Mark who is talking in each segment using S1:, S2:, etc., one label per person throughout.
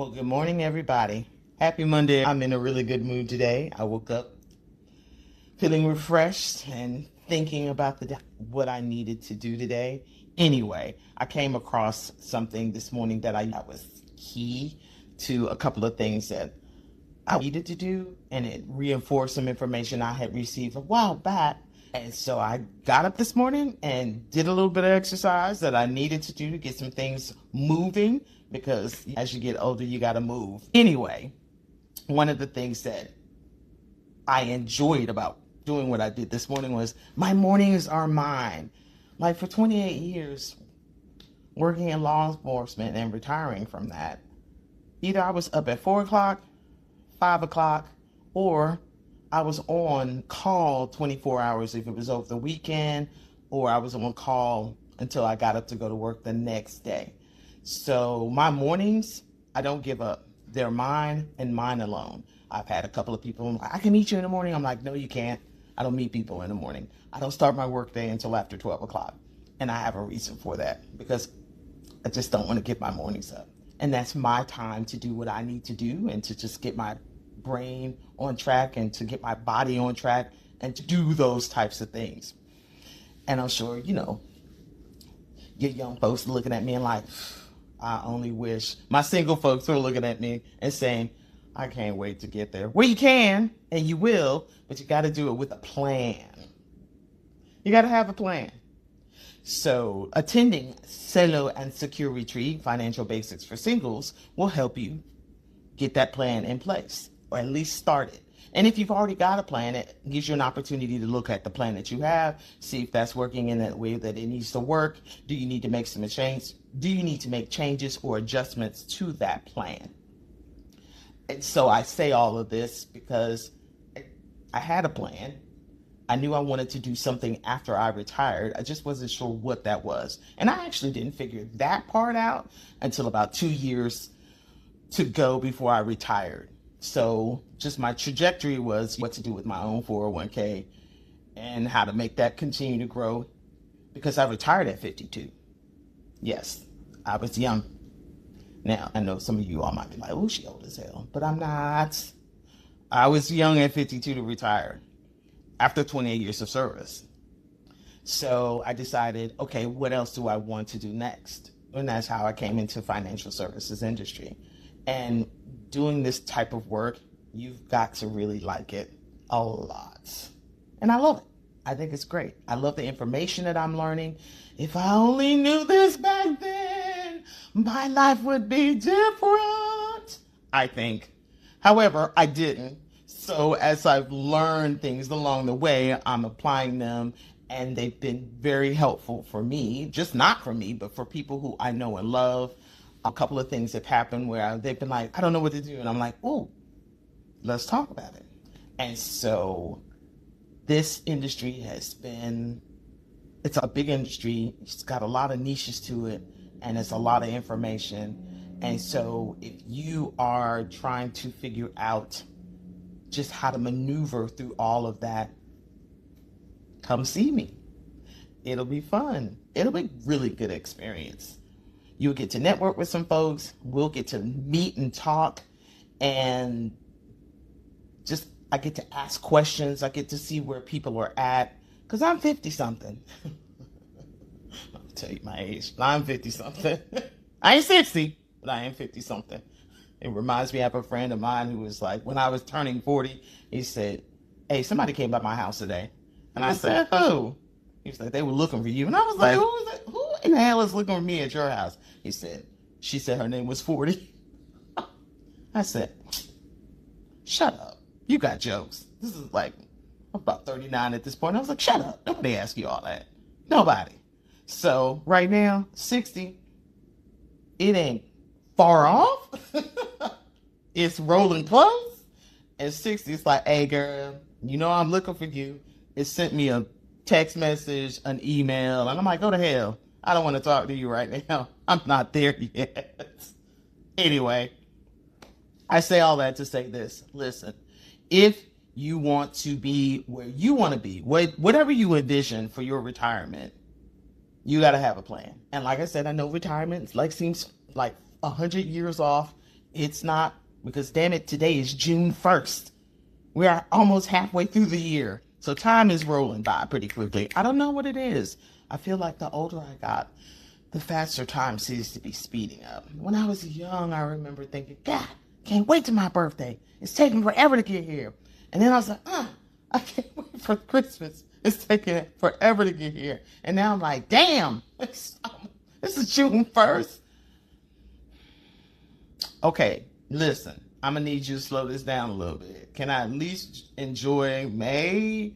S1: Well, good morning, everybody. Happy Monday. I'm in a really good mood today. I woke up feeling refreshed and thinking about what I needed to do today. Anyway, I came across something this morning that was key to a couple of things that I needed to do, and it reinforced some information I had received a while back. And so I got up this morning and did a little bit of exercise that I needed to do to get some things moving because as you get older, you got to move. Anyway, one of the things that I enjoyed about doing what I did this morning was my mornings are mine. Like for 28 years, working in law enforcement and retiring from that, either I was up at 4 o'clock, 5 o'clock, or I was on call 24 hours if it was over the weekend, or I was on call until I got up to go to work the next day. So my mornings, I don't give up. They're mine and mine alone. I've had a couple of people, I can meet you in the morning. I'm like, no, you can't. I don't meet people in the morning. I don't start my work day until after 12 o'clock. And I have a reason for that because I just don't want to get my mornings up. And that's my time to do what I need to do and to just get my brain on track and to get my body on track and to do those types of things. And I'm sure, your young folks are looking at me and like, I only wish my single folks were looking at me and saying, I can't wait to get there. Well, you can and you will, but you got to do it with a plan. You got to have a plan. So attending Solo and Secure Retreat, Financial Basics for Singles, will help you get that plan in place, or at least start it. And if you've already got a plan, it gives you an opportunity to look at the plan that you have, see if that's working in that way that it needs to work. Do you need to make some changes? Do you need to make changes or adjustments to that plan? And so I say all of this because I had a plan. I knew I wanted to do something after I retired. I just wasn't sure what that was. And I actually didn't figure that part out until about 2 years to go before I retired. So just my trajectory was what to do with my own 401k and how to make that continue to grow because I retired at 52. Yes, I was young. Now, I know some of you all might be like, oh, she old as hell, but I'm not. I was young at 52 to retire after 28 years of service. So I decided, okay, what else do I want to do next? And that's how I came into financial services industry. And doing this type of work, you've got to really like it a lot. And I love it. I think it's great. I love the information that I'm learning. If I only knew this back then, my life would be different, I think. However, I didn't. So as I've learned things along the way, I'm applying them and they've been very helpful for me, just not for me, but for people who I know and love. A couple of things have happened where they've been like, I don't know what to do. And I'm like, oh, let's talk about it. And so this industry it's a big industry. It's got a lot of niches to it and it's a lot of information. And so if you are trying to figure out just how to maneuver through all of that, come see me. It'll be fun. It'll be a really good experience. You'll get to network with some folks. We'll get to meet and talk. And I get to ask questions. I get to see where people are at. Because I'm 50 something. I'll tell you my age. I'm 50 something. I ain't 60, but I am 50 something. It reminds me of a friend of mine who was like, when I was turning 40, he said, hey, somebody came by my house today. And I said, who? He was like, they were looking for you. And I was like, who is it? Who in the hell is looking for me at your house? She said her name was 40. I said, shut up. You got jokes. This is like, I'm about 39 at this point. I was like, shut up. Nobody asked you all that. Nobody. So right now, 60, it ain't far off. It's rolling close. And 60, it's like, hey girl, I'm looking for you. It sent me a text message, an email, and I'm like, go to hell. I don't want to talk to you right now. I'm not there yet. Anyway, I say all that to say this. Listen, if you want to be where you want to be, whatever you envision for your retirement, you got to have a plan. And like I said, I know retirement seems like 100 years off. It's not, because damn it, today is June 1st. We are almost halfway through the year. So time is rolling by pretty quickly. I don't know what it is. I feel like the older I got, the faster time seems to be speeding up. When I was young, I remember thinking, God, can't wait till my birthday. It's taking forever to get here. And then I was like, I can't wait for Christmas. It's taking forever to get here. And now I'm like, damn, this is June 1st. Okay, listen, I'm gonna need you to slow this down a little bit. Can I at least enjoy May?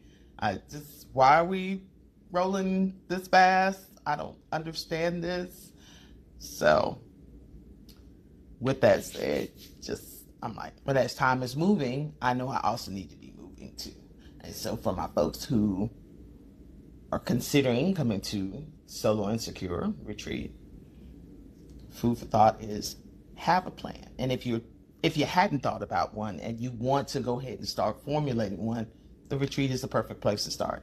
S1: Why are we rolling this fast? I don't understand this. So, with that said, I'm like, but as time is moving, I know I also need to be moving too. And so, for my folks who are considering coming to Solo and Secure Retreat, food for thought is have a plan. And if you hadn't thought about one and you want to go ahead and start formulating one, the retreat is the perfect place to start.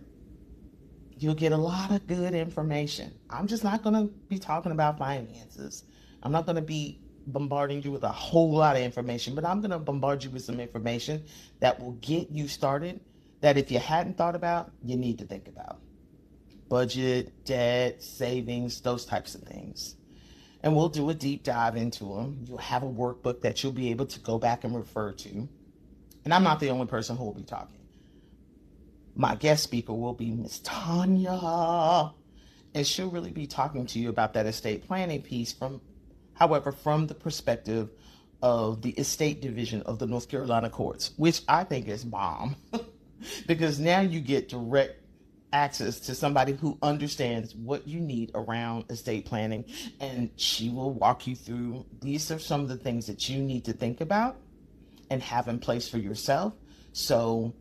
S1: You'll get a lot of good information. I'm just not going to be talking about finances. I'm not going to be bombarding you with a whole lot of information, but I'm going to bombard you with some information that will get you started, that if you hadn't thought about, you need to think about. Budget, debt, savings, those types of things. And we'll do a deep dive into them. You'll have a workbook that you'll be able to go back and refer to. And I'm not the only person who will be talking. My guest speaker will be Miss Tanya. And she'll really be talking to you about that estate planning piece from the perspective of the estate division of the North Carolina courts, which I think is bomb. Because now you get direct access to somebody who understands what you need around estate planning, and she will walk you through, these are some of the things that you need to think about and have in place for yourself, so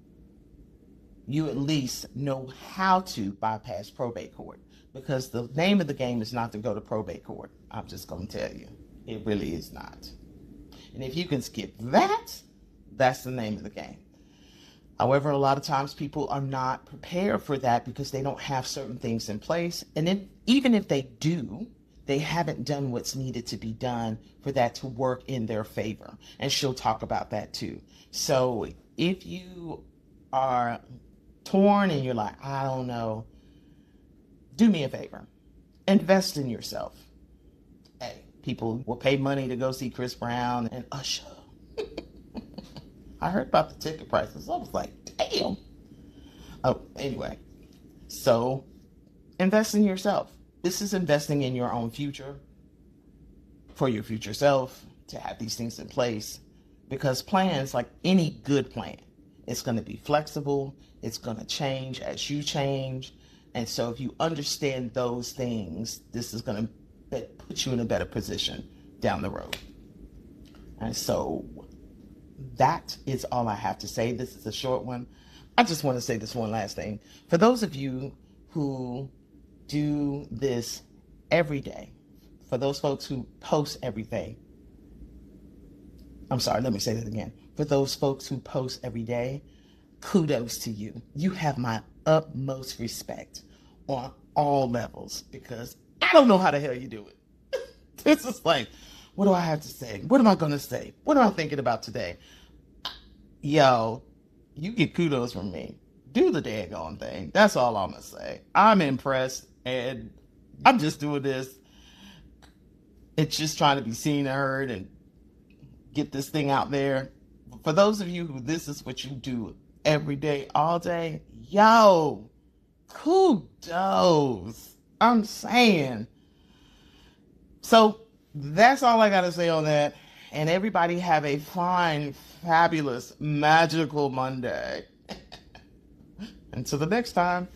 S1: you at least know how to bypass probate court, because the name of the game is not to go to probate court. I'm just going to tell you, it really is not. And if you can skip that, that's the name of the game. However, a lot of times people are not prepared for that because they don't have certain things in place. And even if they do, they haven't done what's needed to be done for that to work in their favor. And she'll talk about that too. So if you are torn and you're like, I don't know, do me a favor. Invest in yourself. Hey, people will pay money to go see Chris Brown and Usher. I heard about the ticket prices. I was like, damn. Oh, anyway. So, invest in yourself. This is investing in your own future, for your future self, to have these things in place. Because plans, like any good plan, it's going to be flexible. It's going to change as you change. And so if you understand those things, this is going to put you in a better position down the road. And so that is all I have to say. This is a short one. I just want to say this one last thing. For those of you who do this every day, for those folks who post everything, I'm sorry, let me say that again. For those folks who post every day, kudos to you. You have my utmost respect on all levels, because I don't know how the hell you do it. This is like, what do I have to say? What am I going to say? What am I thinking about today? Yo, you get kudos from me. Do the daggone thing. That's all I'm going to say. I'm impressed, and I'm just doing this. It's just trying to be seen and heard and get this thing out there. For those of you who this is what you do every day, all day, yo, kudos. I'm saying. So that's all I got to say on that. And everybody have a fine, fabulous, magical Monday. Until the next time.